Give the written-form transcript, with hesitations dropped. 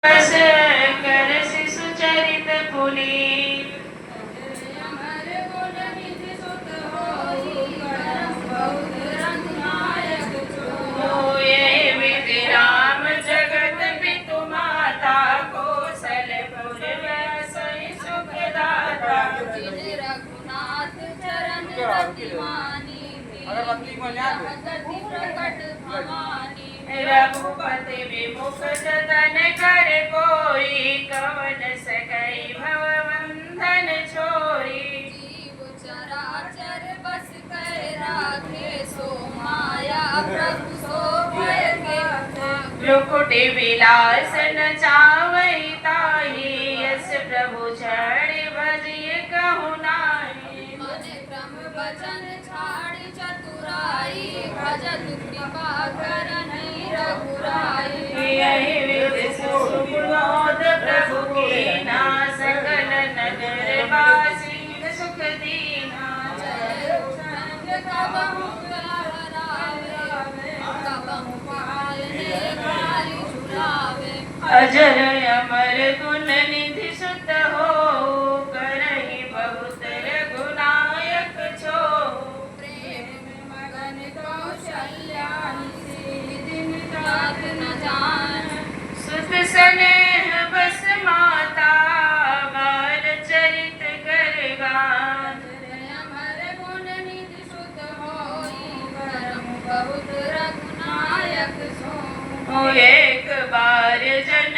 बस कर शिशु चरित पुनीत। अमर गुण निधि सुत होई, करम बहुत रंगनायक जो। होए विधि राम जगत पितु माता, कौशलपुर सही सुखदाता। जिन रघुनाथ चरण रति मानी, गति प्रकट भवानी। रघुपति विमुख जतन कर कोई, कवन सकई भव बंधन छोई। जीव चराचर बस कर राखे, सो माया प्रभु सो भय के भागे। भ्रुकुटि विलास नचावई ताहि, यस प्रभु चरण भजिय कहु नाहि। मन क्रम वचन छाड़ि चतुराई, भजत कृपा करहि रघुराई। यहि विधि सुबोध प्रभु कीना, सकल नगर वासी सुख दीना। जय संग कबहु लहरावे, कबहु पालने खाली झुलावे। अजर अमर गुण निधि सुत हो, करहि बहुत रघुनायक छो। प्रेम मगन कौशल्या दिन रात न जान। सुत स्नेह बस माता, बाल चरित कर गान। अमर गुण निधि सुत होई, करम बहुत रघुनायक सो। एक बार जन